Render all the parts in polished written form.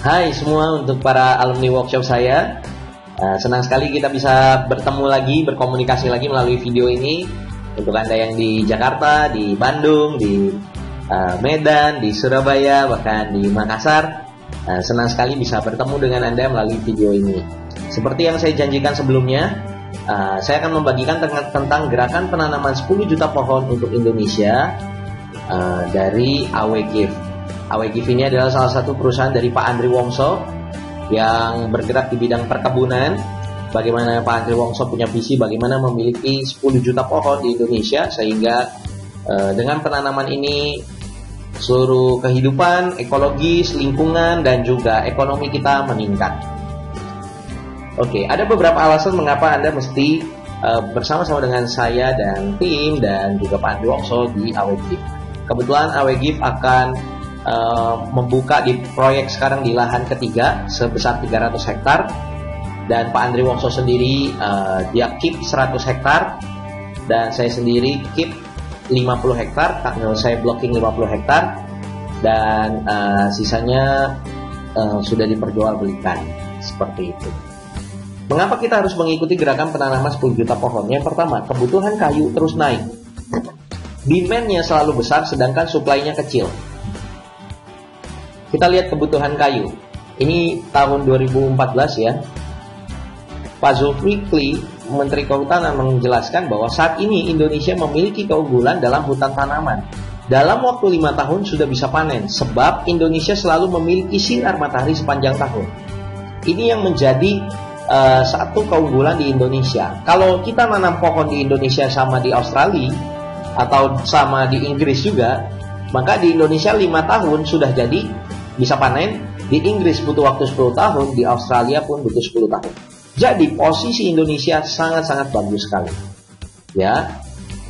Hai semua, untuk para alumni workshop saya, senang sekali kita bisa bertemu lagi, berkomunikasi lagi melalui video ini. Untuk Anda yang di Jakarta, di Bandung, di Medan, di Surabaya, bahkan di Makassar, senang sekali bisa bertemu dengan Anda melalui video ini. Seperti yang saya janjikan sebelumnya, saya akan membagikan tentang gerakan penanaman 10 juta pohon untuk Indonesia dari AWGIF. AWGIF ini adalah salah satu perusahaan dari Pak Andri Wongso yang bergerak di bidang perkebunan. Bagaimana Pak Andri Wongso punya visi bagaimana memiliki 10 juta pohon di Indonesia, sehingga dengan penanaman ini seluruh kehidupan, ekologis, lingkungan, dan juga ekonomi kita meningkat. Oke, ada beberapa alasan mengapa Anda mesti bersama-sama dengan saya dan tim dan juga Pak Andri Wongso di AWGIF. Kebetulan AWGIF akan membuka di proyek sekarang di lahan ketiga sebesar 300 hektar, dan Pak Andri Wongso sendiri dia keep 100 hektar dan saya sendiri keep 50 hektar. Saya blocking 50 hektar dan sisanya sudah diperjualbelikan seperti itu. Mengapa kita harus mengikuti gerakan penanaman 10 juta pohon? Yang pertama, kebutuhan kayu terus naik. Demand-nya selalu besar sedangkan supply-nya kecil. Kita lihat kebutuhan kayu. Ini tahun 2014 ya. Pak Zulkifli, Menteri Kehutanan, menjelaskan bahwa saat ini Indonesia memiliki keunggulan dalam hutan tanaman. Dalam waktu 5 tahun sudah bisa panen, sebab Indonesia selalu memiliki sinar matahari sepanjang tahun. Ini yang menjadi satu keunggulan di Indonesia. Kalau kita nanam pohon di Indonesia sama di Australia atau sama di Inggris juga, maka di Indonesia 5 tahun sudah jadi bisa panen. Di Inggris butuh waktu 10 tahun, di Australia pun butuh 10 tahun. Jadi posisi Indonesia sangat-sangat bagus sekali ya.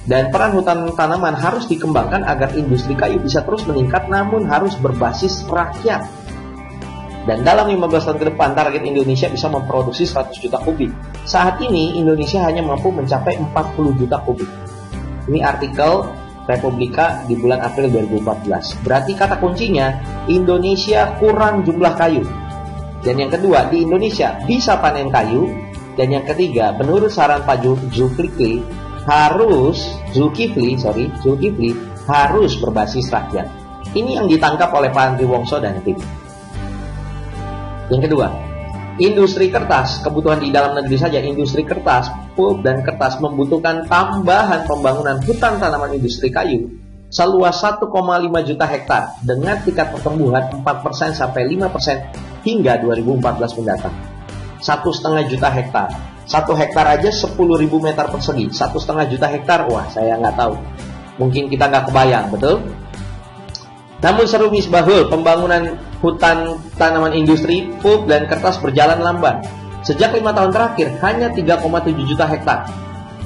Dan peran hutan tanaman harus dikembangkan agar industri kayu bisa terus meningkat, namun harus berbasis rakyat. Dan dalam 15 tahun ke depan target Indonesia bisa memproduksi 100 juta kubik. Saat ini Indonesia hanya mampu mencapai 40 juta kubik. Ini artikel Republika di bulan April 2014. Berarti kata kuncinya Indonesia kurang jumlah kayu. Dan yang kedua, di Indonesia bisa panen kayu. Dan yang ketiga, menurut saran Pak Zulkifli harus berbasis rakyat. Ini yang ditangkap oleh Pak Andri Wongso dan tim. Yang kedua, industri kertas, kebutuhan di dalam negeri saja, industri kertas, pulp dan kertas membutuhkan tambahan pembangunan hutan tanaman industri kayu seluas 1,5 juta hektar dengan tingkat pertumbuhan 4% sampai 5% hingga 2014 mendatang. 1,5 juta hektar. 1 hektar aja 10.000 meter persegi. 1,5 juta hektar, wah saya nggak tahu. Mungkin kita nggak kebayang, betul? Namun seru Misbahul, pembangunan hutan tanaman industri, pulp dan kertas berjalan lamban. Sejak 5 tahun terakhir, hanya 3,7 juta hektar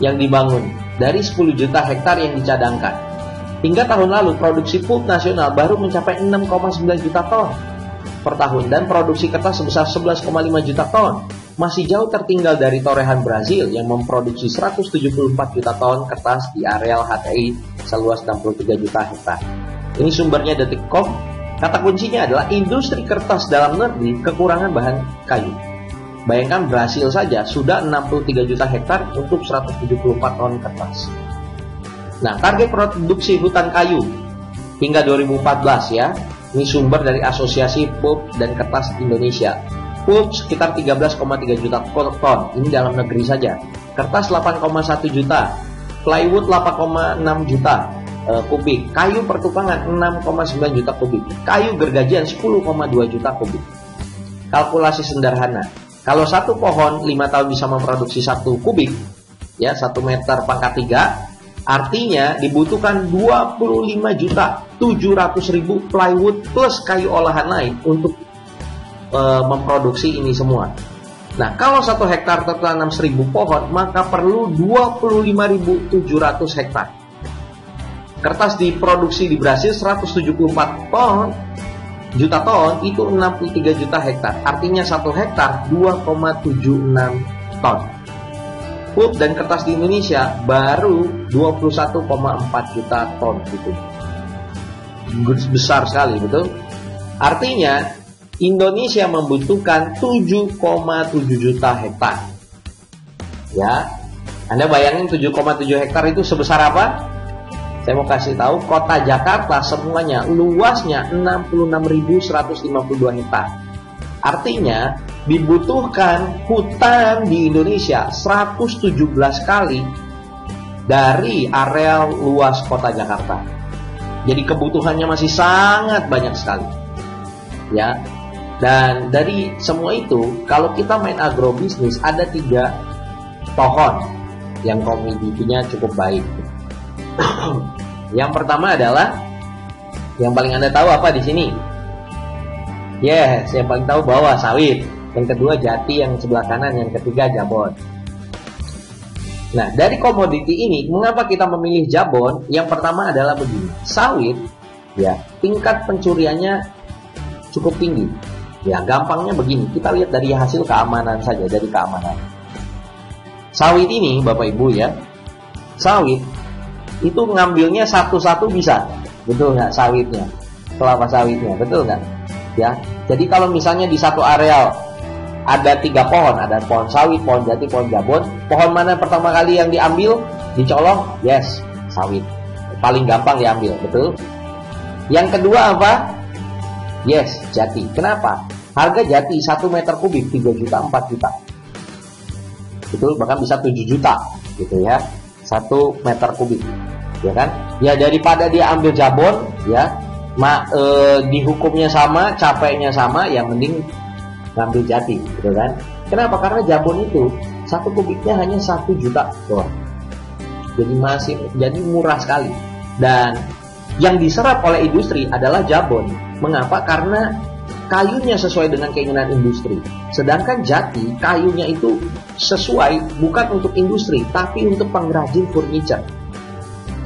yang dibangun dari 10 juta hektar yang dicadangkan. Hingga tahun lalu, produksi pulp nasional baru mencapai 6,9 juta ton per tahun dan produksi kertas sebesar 11,5 juta ton. Masih jauh tertinggal dari torehan Brazil yang memproduksi 174 juta ton kertas di areal HTI seluas 63 juta hektar. Ini sumbernya Detikcom. Kata kuncinya adalah industri kertas dalam negeri kekurangan bahan kayu. Bayangkan Brasil saja sudah 63 juta hektar untuk 174 ton kertas. Nah, target produksi hutan kayu hingga 2014 ya. Ini sumber dari Asosiasi Pulp dan Kertas Indonesia. Pulp sekitar 13,3 juta ton, ini dalam negeri saja. Kertas 8,1 juta, plywood 8,6 juta kubik, kayu pertukangan 6,9 juta kubik, kayu gergajian 10,2 juta kubik. Kalkulasi sederhana, kalau satu pohon 5 tahun bisa memproduksi 1 kubik, ya 1 meter pangkat 3, artinya dibutuhkan 25.700.000 plywood plus kayu olahan lain untuk memproduksi ini semua. Nah, kalau 1 hektar tertanam 1.000 pohon, maka perlu 25.700 hektar. Kertas diproduksi di Brasil 174 juta ton, itu 63 juta hektar. Artinya 1 hektar 2,76 ton. Pulp dan kertas di Indonesia baru 21,4 juta ton gitu. Besar sekali, betul? Artinya Indonesia membutuhkan 7,7 juta hektar. Ya, Anda bayangin 7,7 hektar itu sebesar apa? Saya mau kasih tahu, kota Jakarta semuanya luasnya 66.152 hektar. Artinya dibutuhkan hutan di Indonesia 117 kali dari areal luas kota Jakarta. Jadi kebutuhannya masih sangat banyak sekali. Ya. Dan dari semua itu, kalau kita main agrobisnis, ada 3 pohon yang komoditinya cukup baik. Yang pertama adalah, yang paling Anda tahu apa di sini? Yes, yang paling tahu bawah sawit. Yang kedua jati, yang sebelah kanan, yang ketiga jabon. Nah, dari komoditi ini, mengapa kita memilih jabon? Yang pertama adalah begini, sawit, ya, tingkat pencuriannya cukup tinggi. Ya, gampangnya begini, kita lihat dari hasil keamanan saja, dari keamanan. Sawit ini, Bapak Ibu ya, sawit itu ngambilnya satu-satu bisa, betul nggak sawitnya, kelapa sawitnya, betul nggak? Ya, jadi kalau misalnya di satu areal ada 3 pohon, ada pohon sawit, pohon jati, pohon jabon, pohon mana pertama kali yang diambil, dicolong? Yes, sawit, paling gampang diambil, betul? Yang kedua apa? Yes, jati. Kenapa? Harga jati 1 meter kubik 3 juta, 4 juta. Betul, bahkan bisa 7 juta gitu ya. 1 meter kubik. Ya kan? Ya daripada dia ambil jabon ya, dihukumnya sama, capeknya sama, yang mending ngambil jati, gitu kan? Kenapa? Karena jabon itu 1 kubiknya hanya 1 juta doang. Jadi murah sekali. Dan yang diserap oleh industri adalah jabon. Mengapa? Karena kayunya sesuai dengan keinginan industri. Sedangkan jati, kayunya itu sesuai bukan untuk industri, tapi untuk pengrajin furniture.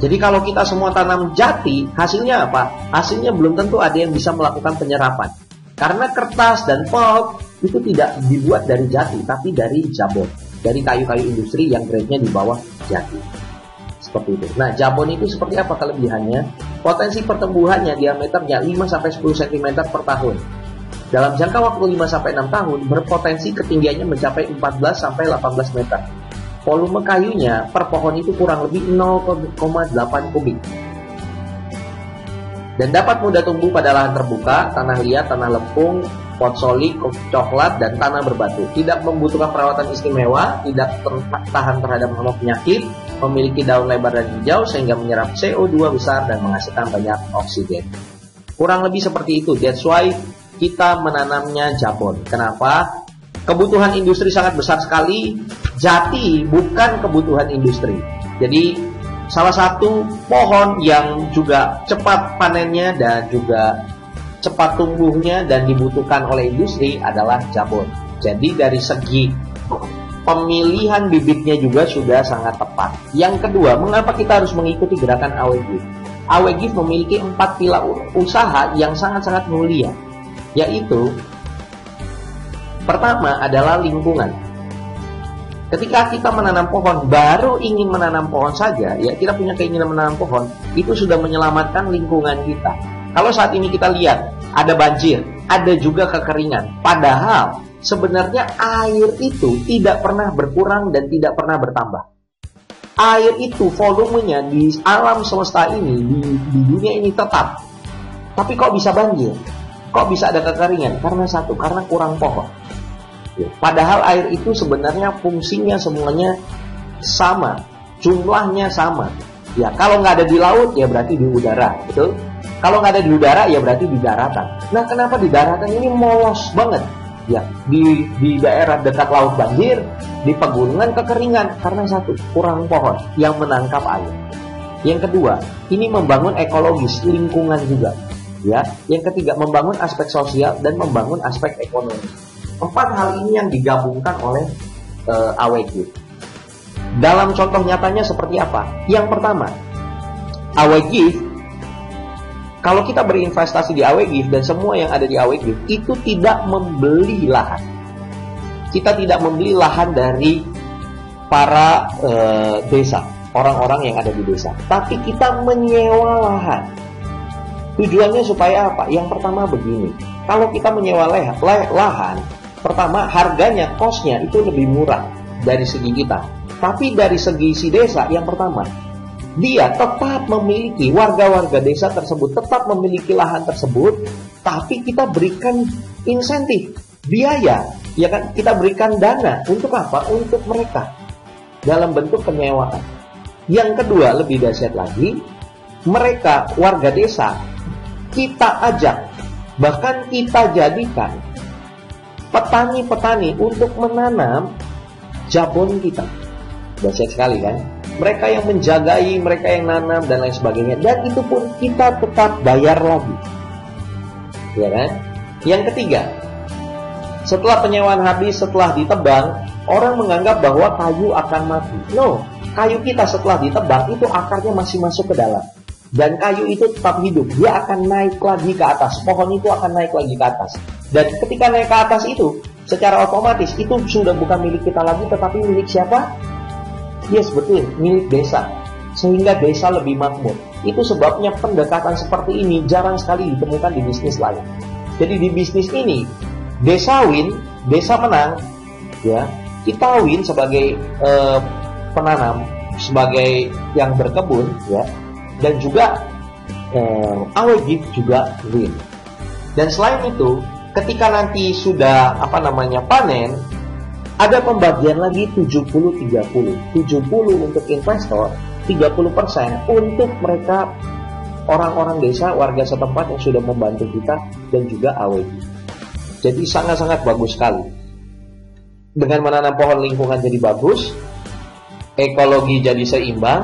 Jadi kalau kita semua tanam jati, hasilnya apa? Hasilnya belum tentu ada yang bisa melakukan penyerapan. Karena kertas dan pulp itu tidak dibuat dari jati, tapi dari jabon. Dari kayu-kayu industri yang grade-nya di bawah jati. Seperti itu. Nah, jabon itu seperti apa kelebihannya? Potensi pertumbuhannya diameternya 5-10 cm per tahun. Dalam jangka waktu 5-6 tahun, berpotensi ketinggiannya mencapai 14-18 meter. Volume kayunya per pohon itu kurang lebih 0,8 kubik. Dan dapat mudah tumbuh pada lahan terbuka, tanah liat, tanah lempung, pot soli, coklat, dan tanah berbatu. Tidak membutuhkan perawatan istimewa, tidak tahan terhadap hama penyakit, memiliki daun lebar dan hijau sehingga menyerap CO2 besar dan menghasilkan banyak oksigen. Kurang lebih seperti itu. That's why kita menanamnya jabon. Kenapa? Kebutuhan industri sangat besar sekali. Jati bukan kebutuhan industri. Jadi salah satu pohon yang juga cepat panennya dan juga cepat tumbuhnya dan dibutuhkan oleh industri adalah jabon. Jadi dari segi pemilihan bibitnya juga sudah sangat tepat. Yang kedua, mengapa kita harus mengikuti gerakan AWGIF? AWGIF memiliki 4 pilar usaha yang sangat-sangat mulia, yaitu pertama adalah lingkungan. Ketika kita menanam pohon, baru ingin menanam pohon saja, ya kita punya keinginan menanam pohon, itu sudah menyelamatkan lingkungan kita. Kalau saat ini kita lihat, ada banjir, ada juga kekeringan. Padahal sebenarnya air itu tidak pernah berkurang dan tidak pernah bertambah. Air itu volumenya di alam semesta ini, di dunia ini tetap. Tapi kok bisa banjir? Kok bisa ada kekeringan? Karena satu, karena kurang pohon. Padahal air itu sebenarnya fungsinya semuanya sama, jumlahnya sama. Ya, kalau nggak ada di laut ya berarti di udara, betul? Kalau nggak ada di udara ya berarti di daratan. Nah, kenapa di daratan ini molos banget? Ya, di daerah dekat laut banjir, di pegunungan kekeringan karena satu, kurang pohon yang menangkap air. Yang kedua, ini membangun ekologis, lingkungan juga. Ya, yang ketiga membangun aspek sosial dan membangun aspek ekonomi. 4 hal ini yang digabungkan oleh AWGIF. Dalam contoh nyatanya seperti apa? Yang pertama, AWGIF, kalau kita berinvestasi di AWGIF dan semua yang ada di AWGIF itu tidak membeli lahan. Kita tidak membeli lahan dari para desa, orang-orang yang ada di desa. Tapi kita menyewa lahan. Tujuannya supaya apa? Yang pertama begini. Kalau kita menyewa lahan, pertama harganya, cost-nya itu lebih murah dari segi kita. Tapi dari segi si desa, yang pertama, dia tetap memiliki, warga-warga desa tersebut tetap memiliki lahan tersebut, tapi kita berikan insentif, biaya, ya kan? Kita berikan dana untuk apa? Untuk mereka dalam bentuk penyewaan. Yang kedua, lebih dahsyat lagi, mereka warga desa kita ajak, bahkan kita jadikan petani-petani untuk menanam jabon kita. Dahsyat sekali kan? Mereka yang menjagai, mereka yang nanam dan lain sebagainya. Dan itu pun kita tetap bayar lagi, ya kan? Yang ketiga, setelah penyewaan habis, setelah ditebang, orang menganggap bahwa kayu akan mati. No, kayu kita setelah ditebang itu akarnya masih masuk ke dalam. Dan kayu itu tetap hidup, dia akan naik lagi ke atas. Pohon itu akan naik lagi ke atas. Dan ketika naik ke atas itu, secara otomatis itu sudah bukan milik kita lagi, tetapi milik siapa? Yes, betul, milik desa. Sehingga desa lebih makmur. Itu sebabnya pendekatan seperti ini jarang sekali ditemukan di bisnis lain. Jadi di bisnis ini, desa win, desa menang, ya. Kita win sebagai penanam, sebagai yang berkebun, ya. Dan juga Awegif juga win. Dan selain itu, ketika nanti sudah panen, ada pembagian lagi 70-30. 70 untuk investor, 30% untuk mereka orang-orang desa, warga setempat yang sudah membantu kita, dan juga Awegif. Jadi sangat-sangat bagus sekali. Dengan menanam pohon, lingkungan jadi bagus, ekologi jadi seimbang,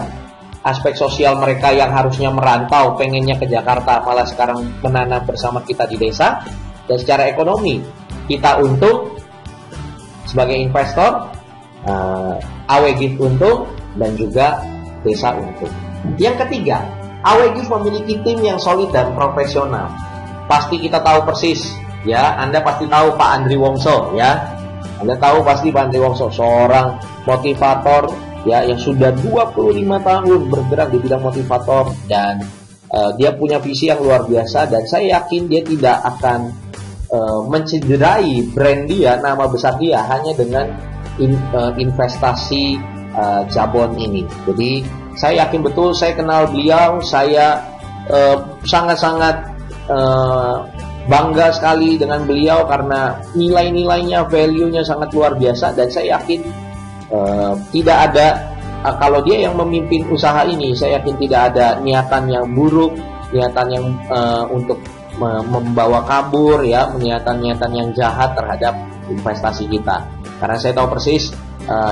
aspek sosial mereka yang harusnya merantau, pengennya ke Jakarta, malah sekarang menanam bersama kita di desa. Dan secara ekonomi, kita untung sebagai investor, Awegif untung, dan juga desa untung. Yang ketiga, Awegif memiliki tim yang solid dan profesional. Pasti kita tahu persis, ya. Anda pasti tahu Pak Andri Wongso, ya. Anda tahu pasti Pak Andri Wongso, seorang motivator, ya, yang sudah 25 tahun bergerak di bidang motivator, dan dia punya visi yang luar biasa, dan saya yakin dia tidak akan mencederai brand dia, nama besar dia, hanya dengan investasi jabon ini. Jadi saya yakin betul, saya kenal beliau, saya sangat-sangat bangga sekali dengan beliau karena nilai-nilainya, value-nya sangat luar biasa. Dan saya yakin tidak ada, kalau dia yang memimpin usaha ini, saya yakin tidak ada niatan yang buruk, niatan yang untuk membawa kabur, ya, niatan-niatan yang jahat terhadap investasi kita. Karena saya tahu persis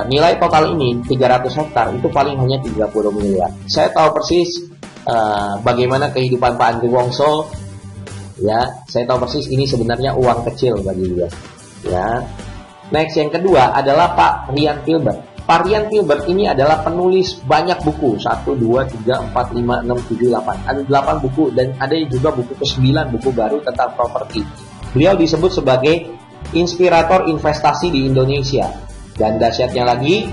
nilai total ini 300 hektar itu paling hanya 30 miliar. Saya tahu persis bagaimana kehidupan Pak Andri Wongso, ya. Saya tahu persis ini sebenarnya uang kecil bagi dia, ya. Next, yang kedua adalah Pak Rian Filbert. Pak Rian Filbert ini adalah penulis banyak buku, 1, 2, 3, 4, 5, 6, 7, 8. Ada 8 buku, dan ada juga buku ke-9, buku baru tentang properti. Beliau disebut sebagai inspirator investasi di Indonesia. Dan dahsyatnya lagi,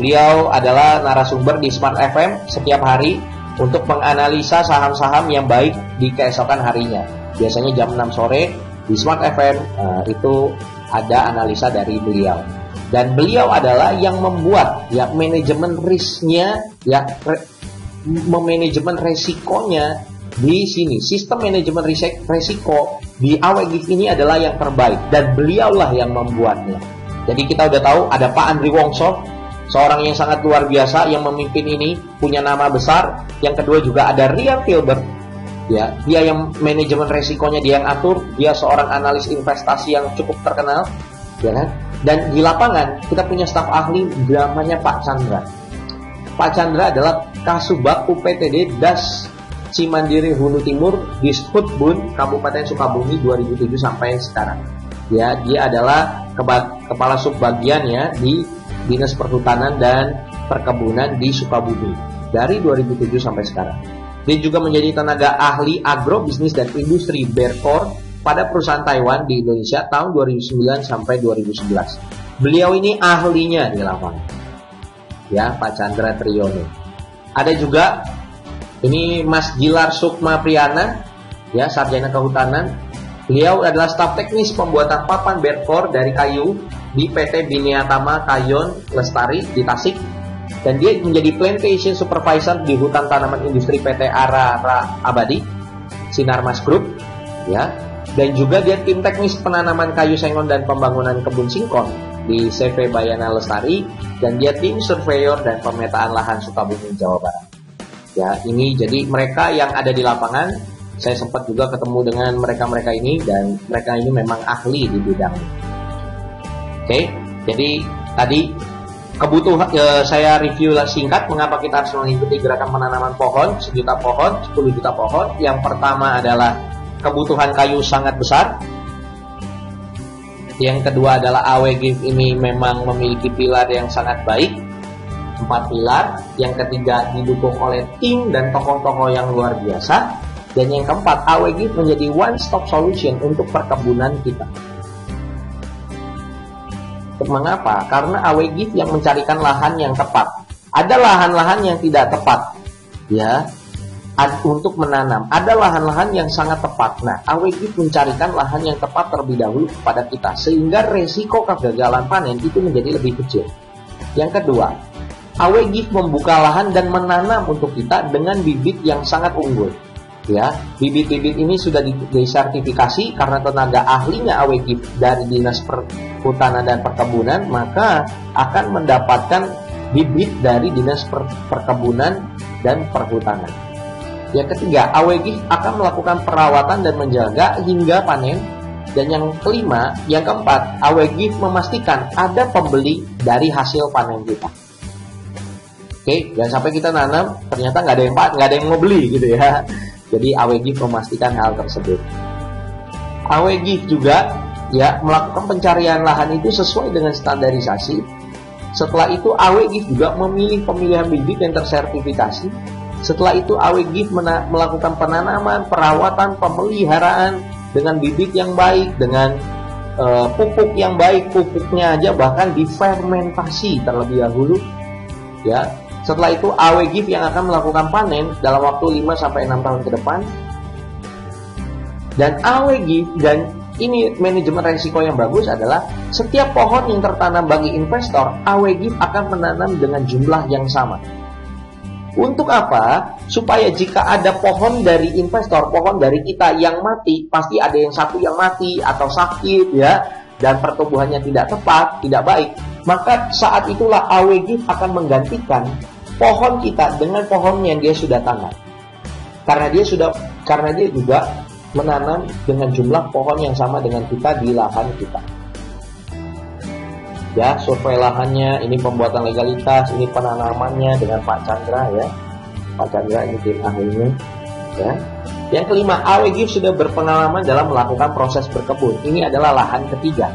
beliau adalah narasumber di Smart FM setiap hari untuk menganalisa saham-saham yang baik di keesokan harinya. Biasanya jam 6 sore di Smart FM itu ada analisa dari beliau. Dan beliau adalah yang membuat, ya, manajemen risknya, ya, manajemen resikonya di sini. Sistem manajemen resiko di Awegif ini adalah yang terbaik, dan beliaulah yang membuatnya. Jadi kita udah tahu ada Pak Andri Wongso, seorang yang sangat luar biasa yang memimpin ini, punya nama besar. Yang kedua juga ada Rian Filbert, ya, dia yang manajemen resikonya dia yang atur, dia seorang analis investasi yang cukup terkenal, ya kan? Dan di lapangan kita punya staf ahli namanya Pak Chandra. Pak Chandra adalah Kasubag UPTD Das Cimandiri Hulu Timur di Sputbun Kabupaten Sukabumi 2007 sampai sekarang. Ya, dia adalah kepala subbagian, ya, di Dinas Perhutanan dan Perkebunan di Sukabumi dari 2007 sampai sekarang. Dia juga menjadi tenaga ahli agrobisnis dan industri Berkor pada perusahaan Taiwan di Indonesia tahun 2009 sampai 2011. Beliau ini ahlinya di lapangan, ya, Pak Chandra Triyono. Ada juga ini Mas Gilar Sukma Priyana, ya, sarjana kehutanan. Beliau adalah staf teknis pembuatan papan berkor dari kayu di PT Biniatama Kayon Lestari di Tasik, dan dia menjadi plantation supervisor di hutan tanaman industri PT Arara Abadi Sinarmas Group, ya. Dan juga dia tim teknis penanaman kayu sengon dan pembangunan kebun singkong di CV Bayana Lestari, dan dia tim surveyor dan pemetaan lahan Sukabumi, Jawa Barat. Ya, ini jadi mereka yang ada di lapangan. Saya sempat juga ketemu dengan mereka-mereka ini, dan mereka ini memang ahli di bidangnya. Oke, jadi tadi kebutuhan saya review singkat mengapa kita harus mengikuti gerakan penanaman pohon 1 juta pohon, 10 juta pohon. Yang pertama adalah kebutuhan kayu sangat besar. Yang kedua adalah AWGIF ini memang memiliki pilar yang sangat baik, 4 pilar. Yang ketiga didukung oleh tim dan tokoh-tokoh yang luar biasa. Dan yang keempat, AWGIF menjadi one stop solution untuk perkebunan kita. Mengapa? Karena AWGIF yang mencarikan lahan yang tepat. Ada lahan-lahan yang tidak tepat, ya, untuk menanam. Ada lahan-lahan yang sangat tepat. Nah, AWGIF mencarikan lahan yang tepat terlebih dahulu kepada kita, sehingga resiko kegagalan panen itu menjadi lebih kecil. Yang kedua, AWGIF membuka lahan dan menanam untuk kita dengan bibit yang sangat unggul. Ya, bibit-bibit ini sudah disertifikasi karena tenaga ahlinya AWGIF dari Dinas Perhutanan dan Perkebunan, maka akan mendapatkan bibit dari Dinas Perkebunan dan Perhutanan. Yang ketiga, AWGIF akan melakukan perawatan dan menjaga hingga panen. Dan yang kelima, yang keempat, AWGIF memastikan ada pembeli dari hasil panen kita. Oke, jangan sampai kita nanam ternyata nggak ada yang mau beli gitu ya. Jadi AWGIF memastikan hal tersebut. AWGIF juga ya melakukan pencarian lahan itu sesuai dengan standarisasi. Setelah itu AWGIF juga memilih pemilihan bibit yang tersertifikasi. Setelah itu AWGIF melakukan penanaman, perawatan, pemeliharaan dengan bibit yang baik, dengan pupuk yang baik. Pupuknya aja bahkan difermentasi terlebih dahulu, ya. Setelah itu AWGIF yang akan melakukan panen dalam waktu 5-6 tahun ke depan. Dan AWGIF, dan ini manajemen resiko yang bagus adalah setiap pohon yang tertanam bagi investor, AWGIF akan menanam dengan jumlah yang sama. Untuk apa? Supaya jika ada pohon dari investor, pohon dari kita yang mati, pasti ada yang satu yang mati atau sakit ya, dan pertumbuhannya tidak tepat, tidak baik. Maka saat itulah AWGIF akan menggantikan pohon kita dengan pohon yang dia sudah tanam. Karena dia juga menanam dengan jumlah pohon yang sama dengan kita di lahan kita. Ya, survei lahannya, ini pembuatan legalitas, ini penanamannya dengan Pak Chandra ya. Pak Chandra ini tim ahlinya ya. Yang kelima, AWGIF sudah berpengalaman dalam melakukan proses berkebun. Ini adalah lahan ketiga.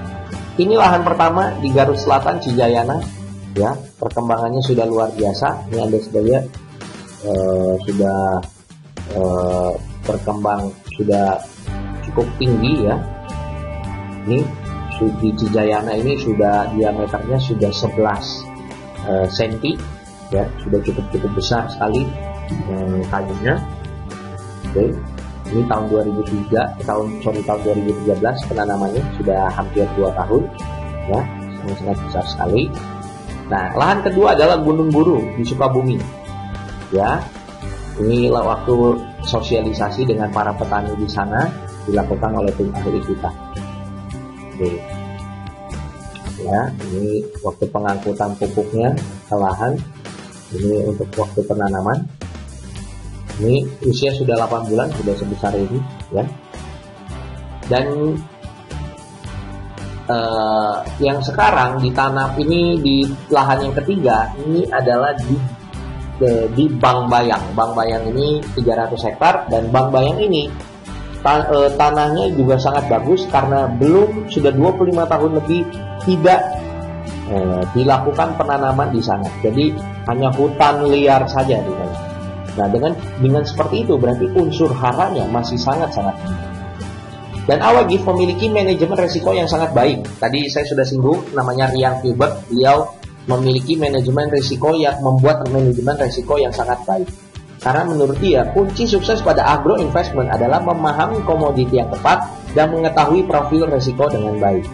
Ini lahan pertama di Garut Selatan, Cijayana. Ya, perkembangannya sudah luar biasa. Ini Anda sudah berkembang sudah cukup tinggi ya. Ini di Cijayana ini sudah diameternya sudah 11 cm ya, sudah cukup besar sekali kayunya. Oke. Ini tahun 2013 penanamannya sudah hampir 2 tahun ya, sangat besar sekali. Nah, lahan kedua adalah Gunung Buru di Sukabumi. Ya, ini waktu sosialisasi dengan para petani di sana dilakukan oleh tim ahli kita. Oke. Ya, ini waktu pengangkutan pupuknya ke lahan. Ini untuk waktu penanaman. Ini usia sudah 8 bulan, sudah sebesar ini, ya. Dan yang sekarang ditanam ini di lahan yang ketiga ini adalah di Bang Bayang. Bang Bayang ini 300 hektar, dan Bang Bayang ini tanahnya juga sangat bagus karena sudah 25 tahun lebih tidak dilakukan penanaman di sana. Jadi hanya hutan liar saja di sana. Nah, dengan seperti itu berarti unsur haranya masih sangat-sangat tinggi. Dan AWGIF memiliki manajemen resiko yang sangat baik. Tadi saya sudah singgung, namanya Rian Gilbert. Beliau memiliki manajemen resiko yang membuat manajemen resiko yang sangat baik. Karena menurut dia, kunci sukses pada agro investment adalah memahami komoditi yang tepat, dan mengetahui profil risiko dengan baik.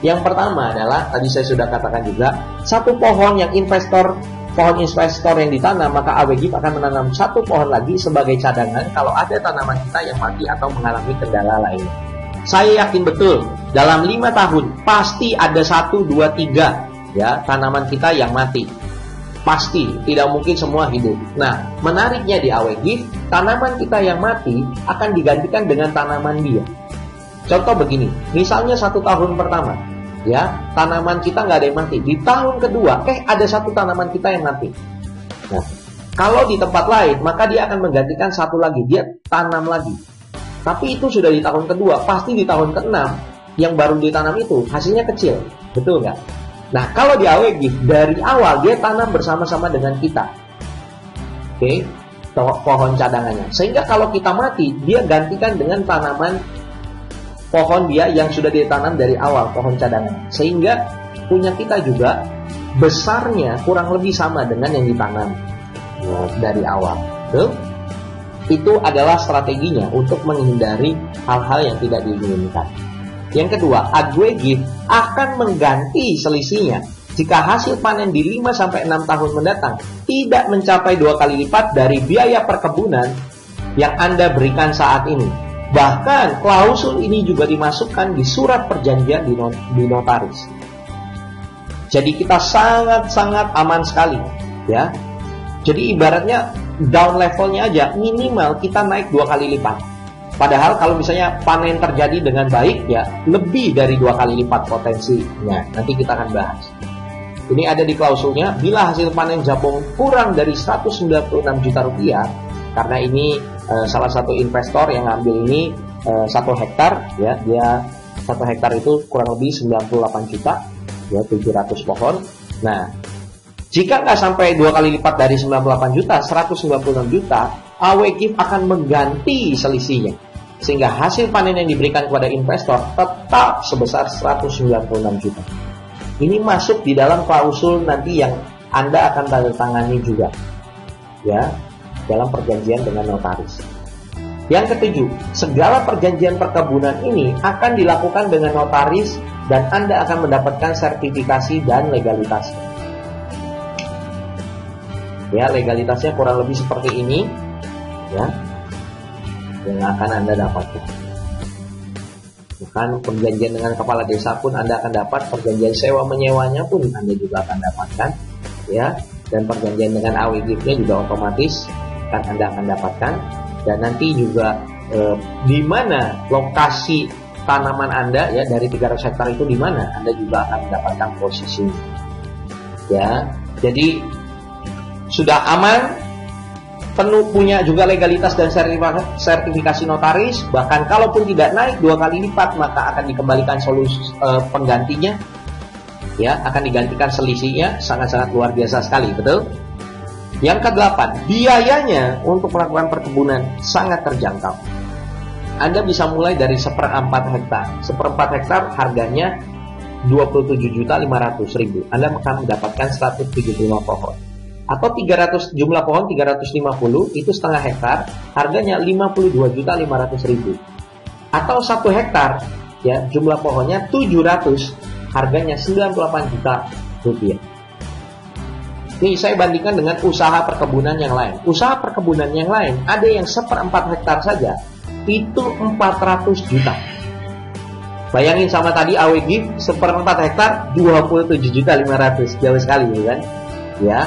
Yang pertama adalah, tadi saya sudah katakan juga, satu pohon investor yang ditanam, maka AWGIF akan menanam satu pohon lagi sebagai cadangan kalau ada tanaman kita yang mati atau mengalami kendala lainnya. Saya yakin betul, dalam 5 tahun pasti ada 1, 2, 3 ya tanaman kita yang mati. Pasti, tidak mungkin semua hidup. Nah, menariknya di AWGIF, tanaman kita yang mati akan digantikan dengan tanaman dia. Contoh begini, misalnya 1 tahun pertama, ya tanaman kita nggak ada yang mati. Di tahun kedua, ada 1 tanaman kita yang mati. Nah, kalau di tempat lain, maka dia akan menggantikan 1 lagi, dia tanam lagi. Tapi itu sudah di tahun kedua, pasti di tahun ke-6 yang baru ditanam itu hasilnya kecil, betul nggak? Nah, kalau di AWGIF dari awal dia tanam bersama-sama dengan kita, pohon cadangannya. Sehingga kalau kita mati, dia gantikan dengan tanaman pohon dia yang sudah ditanam dari awal, pohon cadangan. Sehingga punya kita juga besarnya kurang lebih sama dengan yang ditanam dari awal. Itu adalah strateginya untuk menghindari hal-hal yang tidak diinginkan. Yang kedua, AWGIF akan mengganti selisihnya jika hasil panen di 5-6 tahun mendatang tidak mencapai 2 kali lipat dari biaya perkebunan yang Anda berikan saat ini. Bahkan klausul ini juga dimasukkan di surat perjanjian di notaris. Jadi kita sangat-sangat aman sekali, ya. Jadi ibaratnya down levelnya aja minimal kita naik 2 kali lipat. Padahal kalau misalnya panen terjadi dengan baik, ya lebih dari 2 kali lipat potensinya. Nanti kita akan bahas. Ini ada di klausulnya, bila hasil panen Japong kurang dari 196 juta rupiah, karena ini salah satu investor yang ngambil ini 1 hektar, ya dia 1 hektar itu kurang lebih 98 juta, ya 700 pohon. Nah, jika nggak sampai 2 kali lipat dari 98 juta, 196 juta, AWGIF akan mengganti selisihnya, sehingga hasil panen yang diberikan kepada investor tetap sebesar 196 juta. Ini masuk di dalam klausul nanti yang Anda akan tanda tangani juga, ya, dalam perjanjian dengan notaris. Yang ketujuh, segala perjanjian perkebunan ini akan dilakukan dengan notaris dan Anda akan mendapatkan sertifikasi dan legalitas. Ya, legalitasnya kurang lebih seperti ini, ya, yang akan Anda dapatkan. Bukan perjanjian dengan kepala desa pun Anda akan dapat, perjanjian sewa menyewanya pun Anda juga akan dapatkan, ya, dan perjanjian dengan AWGIF-nya juga otomatis Anda akan dapatkan. Dan nanti juga di mana lokasi tanaman Anda, ya, dari 300 hektar itu di mana Anda juga akan mendapatkan posisi, ya. Jadi sudah aman, penuh, punya juga legalitas dan sertifikasi notaris. Bahkan kalaupun tidak naik 2 kali lipat, maka akan dikembalikan solusi penggantinya, ya, akan digantikan selisihnya. Sangat-sangat luar biasa sekali, betul? Yang ke-8, biayanya untuk melakukan perkebunan sangat terjangkau. Anda bisa mulai dari 1/4 hektar. 1/4 hektar harganya 27.500.000. Anda akan mendapatkan 175 pohon. Atau 300, jumlah pohon 350, itu setengah hektar, harganya 52.500.000. Atau 1 hektar, ya, jumlah pohonnya 700, harganya 98 juta rupiah. Ini saya bandingkan dengan usaha perkebunan yang lain. Usaha perkebunan yang lain, ada yang 1/4 hektar saja, itu 400 juta. Bayangin sama tadi AWGIF, 1/4 hektar, 27.500, jauh sekali, kan? Ya.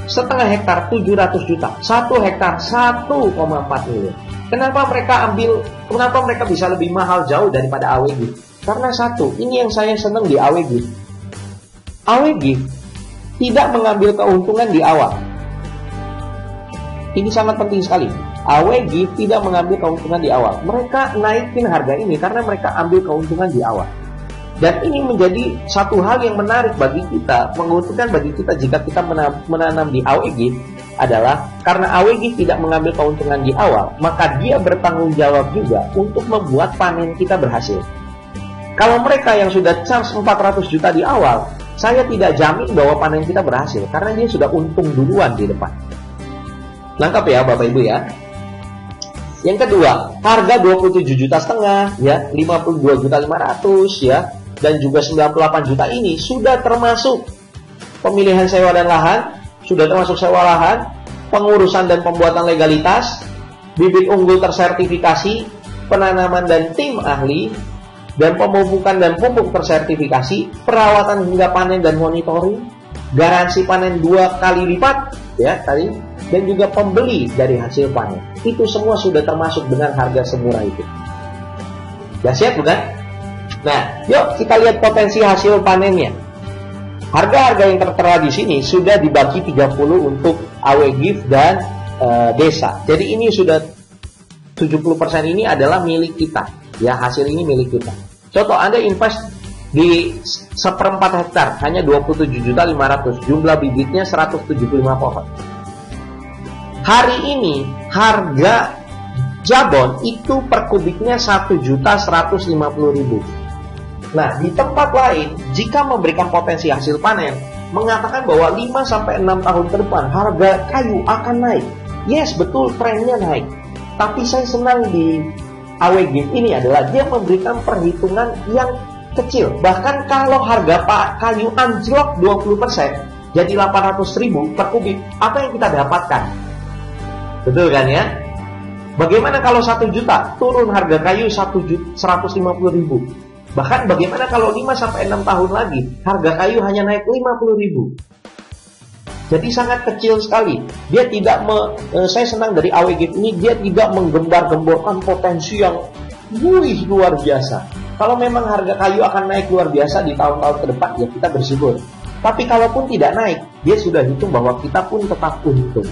Setengah hektar 700 juta, 1 hektar 1,4 miliar. Kenapa mereka bisa lebih mahal jauh daripada AWGIF? Karena satu, ini yang saya senang di AWGIF. AWGIF tidak mengambil keuntungan di awal. Ini sangat penting sekali. AWGIF tidak mengambil keuntungan di awal. Mereka naikin harga ini karena mereka ambil keuntungan di awal. Dan ini menjadi satu hal yang menarik bagi kita, menguntungkan bagi kita jika kita menanam di AWGIF adalah karena AWGIF tidak mengambil keuntungan di awal, maka dia bertanggung jawab juga untuk membuat panen kita berhasil. Kalau mereka yang sudah charge 400 juta di awal, saya tidak jamin bahwa panen kita berhasil karena dia sudah untung duluan di depan. Lengkap ya Bapak Ibu ya. Yang kedua, harga 27,5 juta ya, 52,500 ya, dan juga 98 juta ini sudah termasuk pemilihan sewa dan lahan, sudah termasuk sewa lahan, pengurusan dan pembuatan legalitas, bibit unggul tersertifikasi, penanaman dan tim ahli, dan pemupukan dan pupuk tersertifikasi, perawatan hingga panen dan monitoring, garansi panen 2 kali lipat ya tadi, dan juga pembeli dari hasil panen. Itu semua sudah termasuk dengan harga semurah itu. Ya siap bukan? Nah, yuk kita lihat potensi hasil panennya. Harga-harga yang tertera di sini sudah dibagi 30 untuk AWGIF dan desa. Jadi ini sudah 70% ini adalah milik kita. Ya, hasil ini milik kita. Contoh, Anda invest di 1/4 hektar hanya 27,500, jumlah bibitnya 175 pohon. Hari ini harga jabon itu per kubiknya 1.150.000. Nah, di tempat lain jika memberikan potensi hasil panen mengatakan bahwa 5-6 tahun ke depan harga kayu akan naik. Yes, betul, trennya naik. Tapi saya senang di AWGIF ini adalah dia memberikan perhitungan yang kecil. Bahkan kalau harga kayu anjlok 20% jadi 800.000 per kubik, apa yang kita dapatkan? Betul kan ya? Bagaimana kalau 1 juta turun harga kayu 150.000? Bahkan bagaimana kalau 5-6 tahun lagi harga kayu hanya naik 50.000? Jadi sangat kecil sekali. Dia tidak saya senang dari AWGIF ini, dia tidak menggembar-gemborkan potensi yang luar biasa. Kalau memang harga kayu akan naik luar biasa di tahun-tahun ke depan, ya kita bersyukur. Tapi kalaupun tidak naik, dia sudah hitung bahwa kita pun tetap untung.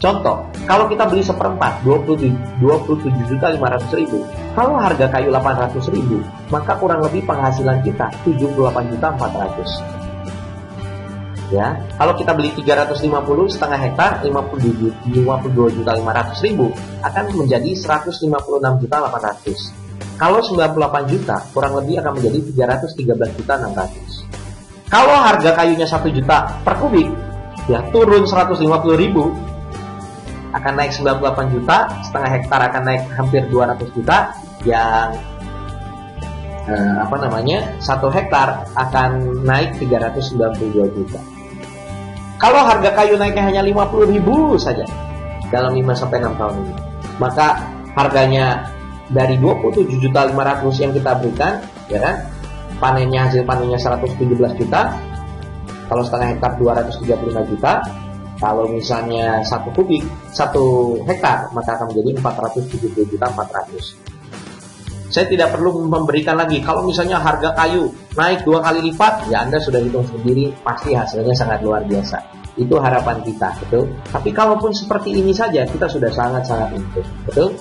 Contoh, kalau kita beli 1/4 27.500.000, kalau harga kayu 800.000, maka kurang lebih penghasilan kita 78.400.000. Ya, kalau kita beli 350 setengah hektar 52.500.000 akan menjadi 156.800.000. Kalau 98 juta kurang lebih akan menjadi 313.600.000. Kalau harga kayunya 1 juta per kubik, ya turun 150.000, akan naik 98 juta, setengah hektar akan naik hampir 200 juta, yang 1 hektar akan naik 392 juta. Kalau harga kayu naiknya hanya 50.000 saja dalam 5-6 tahun ini, maka harganya dari 27.500.000 yang kita berikan, ya kan, hasil panennya 117 juta, kalau setengah hektar 235 juta, kalau misalnya 1 kubik 1 hektar maka akan menjadi 470.400.000. Saya tidak perlu memberikan lagi. Kalau misalnya harga kayu naik 2 kali lipat, ya Anda sudah hitung sendiri, pasti hasilnya sangat luar biasa. Itu harapan kita, betul. Tapi kalaupun seperti ini saja, kita sudah sangat-sangat untung, betul.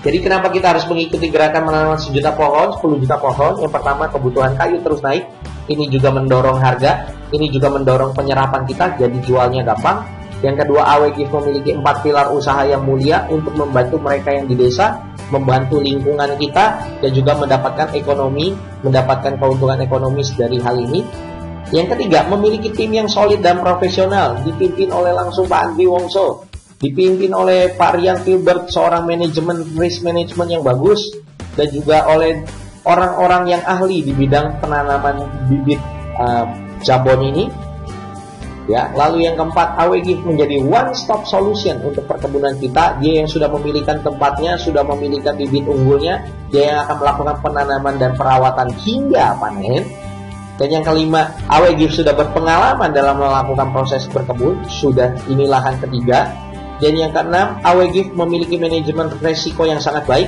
Jadi kenapa kita harus mengikuti gerakan menanam 1 juta pohon, 10 juta pohon? Yang pertama, kebutuhan kayu terus naik. Ini juga mendorong harga, ini juga mendorong penyerapan kita, jadi jualnya gampang. Yang kedua, AWGIF memiliki 4 pilar usaha yang mulia untuk membantu mereka yang di desa, membantu lingkungan kita, dan juga mendapatkan mendapatkan keuntungan ekonomis dari hal ini. Yang ketiga, memiliki tim yang solid dan profesional, dipimpin oleh langsung Pak Andri Wongso, dipimpin oleh Pak Rian Filbert, seorang manajemen risk management yang bagus, dan juga oleh orang-orang yang ahli di bidang penanaman bibit jabon ini. Ya, lalu yang keempat, AWGIF menjadi one stop solution untuk perkebunan kita. Dia yang sudah memilihkan tempatnya, sudah memilihkan bibit unggulnya, dia yang akan melakukan penanaman dan perawatan hingga panen. Dan yang kelima, AWGIF sudah berpengalaman dalam melakukan proses berkebun, sudah ini lahan ketiga. Dan yang keenam, AWGIF memiliki manajemen risiko yang sangat baik.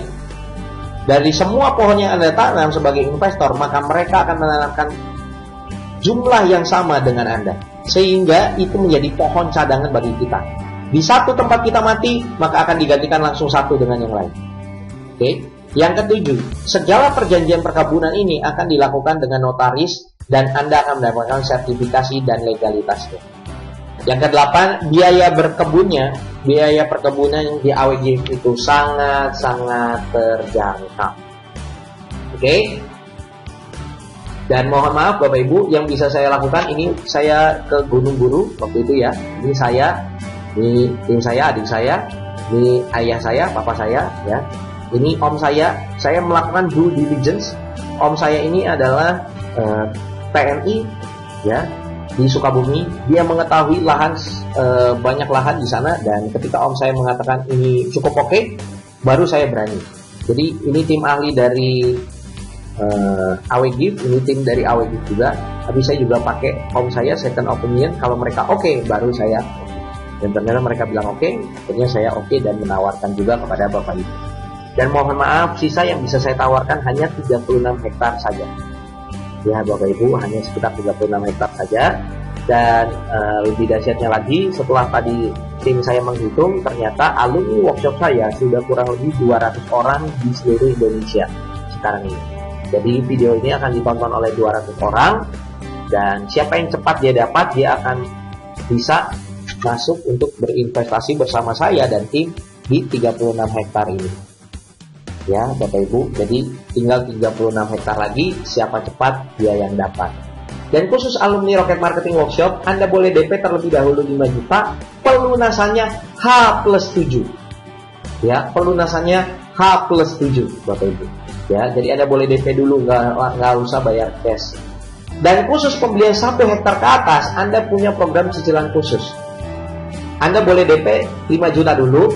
Dari semua pohon yang Anda tanam sebagai investor, maka mereka akan menanamkan jumlah yang sama dengan Anda, sehingga itu menjadi pohon cadangan bagi kita. Di satu tempat kita mati, maka akan digantikan langsung satu dengan yang lain. Oke. Yang ketujuh, segala perjanjian perkebunan ini akan dilakukan dengan notaris, dan Anda akan mendapatkan sertifikasi dan legalitasnya. Yang kedelapan, biaya perkebunan di AWGIF itu sangat-sangat terjangkau. Oke. Dan mohon maaf Bapak Ibu, yang bisa saya lakukan ini, saya ke Gunung Guru waktu itu ya. Ini saya, ini tim saya, adik saya. Ini ayah saya, papa saya, ya. Ini om saya melakukan due diligence. Om saya ini adalah TNI, ya, di Sukabumi. Dia mengetahui lahan, banyak lahan di sana, dan ketika om saya mengatakan ini cukup oke, baru saya berani. Jadi ini tim ahli dari AWGIF, ini tim dari AWGIF juga. Tapi saya juga pakai om saya second opinion. Kalau mereka oke, baru saya oke. Dan ternyata mereka bilang oke, akhirnya saya oke dan menawarkan juga kepada Bapak Ibu. Dan mohon maaf, sisa yang bisa saya tawarkan hanya 36 hektar saja. Ya Bapak Ibu, hanya sekitar 36 hektar saja. Dan lebih dahsyatnya lagi, setelah tadi tim saya menghitung, ternyata alumni workshop saya sudah kurang lebih 200 orang di seluruh Indonesia sekarang ini. Jadi video ini akan ditonton oleh 200 orang, dan siapa yang cepat dia dapat, dia akan bisa masuk untuk berinvestasi bersama saya dan tim di 36 hektar ini. Ya Bapak Ibu, jadi tinggal 36 hektar lagi, siapa cepat dia yang dapat. Dan khusus alumni Rocket Marketing Workshop, Anda boleh DP terlebih dahulu 5 juta, pelunasannya H+7. Ya, pelunasannya H+7 Bapak Ibu. Ya, jadi Anda boleh DP dulu, nggak usah bayar cash. Dan khusus pembelian 1 hektar ke atas, Anda punya program cicilan khusus. Anda boleh DP 5 juta dulu,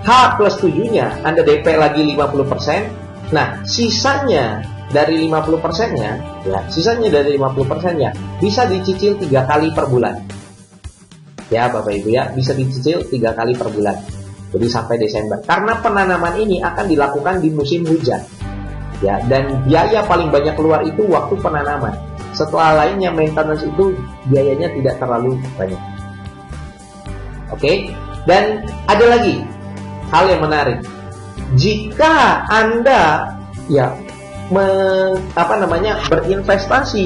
H+7-nya Anda DP lagi 50%. Nah, sisanya dari 50%-nya, ya, sisanya dari 50%-nya bisa dicicil 3 kali per bulan. Ya, Bapak Ibu ya, bisa dicicil 3 kali per bulan. Jadi sampai Desember. Karena penanaman ini akan dilakukan di musim hujan. Ya, dan biaya paling banyak keluar itu waktu penanaman. Setelah lainnya maintenance itu biayanya tidak terlalu banyak. Oke, dan ada lagi hal yang menarik. Jika Anda ya berinvestasi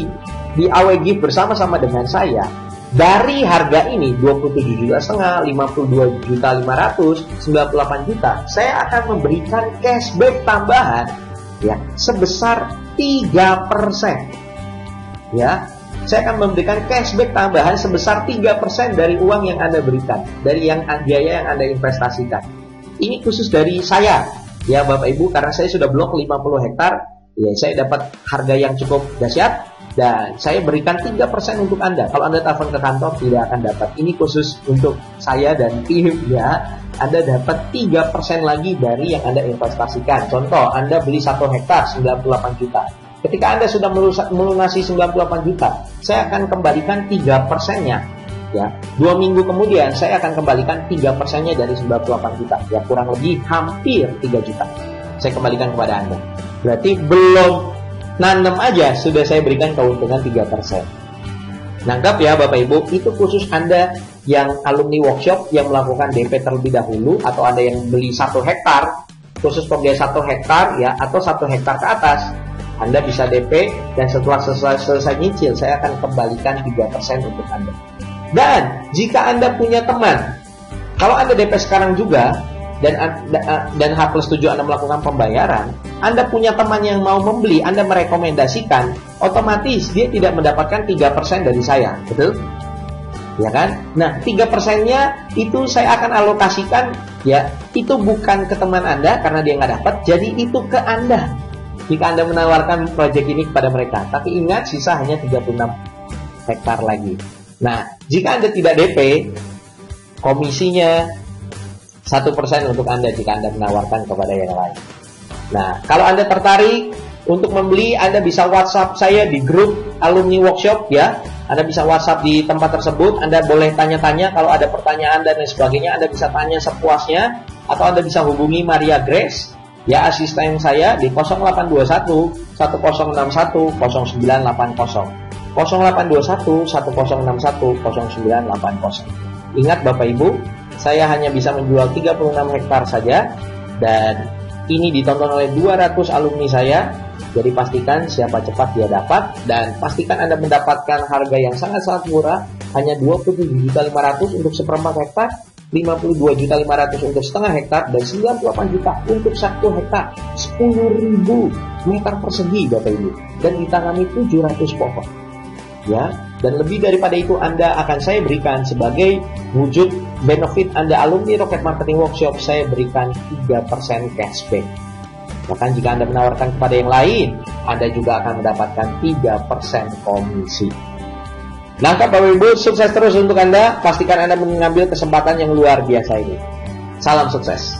di AWGIF bersama-sama dengan saya, dari harga ini 27,5 juta, 52,500,000, 98 juta, saya akan memberikan cashback tambahan ya sebesar 3%. Ya, saya akan memberikan cashback tambahan sebesar 3% dari uang yang Anda berikan, dari biaya yang Anda investasikan. Ini khusus dari saya, ya Bapak Ibu, karena saya sudah blok 50 hektar, ya saya dapat harga yang cukup dahsyat, dan saya berikan 3% untuk Anda. Kalau Anda telepon ke kantor, tidak akan dapat. Ini khusus untuk saya dan tim, ya. Anda dapat 3% lagi dari yang Anda investasikan. Contoh, Anda beli 1 hektar 98 juta. Ketika Anda sudah melunasi 98 juta, saya akan kembalikan 3%-nya. Ya, 2 minggu kemudian saya akan kembalikan 3%-nya dari 98 juta. Ya, kurang lebih hampir 3 juta. Saya kembalikan kepada Anda. Berarti belum nanam aja sudah saya berikan keuntungan 3%. Nangkap ya Bapak Ibu, itu khusus Anda yang alumni workshop yang melakukan DP terlebih dahulu, atau Anda yang beli 1 hektar, khusus pembelian 1 hektar ya, atau 1 hektar ke atas. Anda bisa DP, dan setelah selesai nyicil, saya akan kembalikan 3% untuk Anda. Dan jika Anda punya teman, kalau Anda DP sekarang juga, dan H+7 Anda melakukan pembayaran, Anda punya teman yang mau membeli, Anda merekomendasikan, otomatis dia tidak mendapatkan 3% dari saya, betul? Ya kan? Nah, 3%-nya itu saya akan alokasikan, ya, itu bukan ke teman Anda karena dia nggak dapat, jadi itu ke Anda. Jika Anda menawarkan proyek ini kepada mereka. Tapi ingat, sisa hanya 36 hektar lagi. Nah, jika Anda tidak DP, komisinya 1% untuk Anda jika Anda menawarkan kepada yang lain. Nah, kalau Anda tertarik untuk membeli, Anda bisa WhatsApp saya di grup alumni workshop ya. Anda bisa WhatsApp di tempat tersebut. Anda boleh tanya-tanya kalau ada pertanyaan dan lain sebagainya. Anda bisa tanya sepuasnya, atau Anda bisa hubungi Maria Grace, ya, asisten saya di 0821 1061 0980. 0821 1061 0980. Ingat Bapak Ibu, saya hanya bisa menjual 36 hektar saja, dan ini ditonton oleh 200 alumni saya. Jadi pastikan siapa cepat dia dapat, dan pastikan Anda mendapatkan harga yang sangat-sangat murah, hanya 27,500,000 untuk 1/4 hektar, 52,500,000 untuk setengah hektar, dan 98 juta untuk 1 hektar, 10.000 meter persegi Bapak Ibu, dan ditanami 700 pohon. Ya, Dan lebih daripada itu, Anda akan saya berikan sebagai wujud benefit Anda alumni Rocket Marketing Workshop, saya berikan 3% cashback. Bahkan jika Anda menawarkan kepada yang lain, Anda juga akan mendapatkan 3% komisi. Nangkap Bapak Ibu, sukses terus untuk Anda. Pastikan Anda mengambil kesempatan yang luar biasa ini. Salam sukses.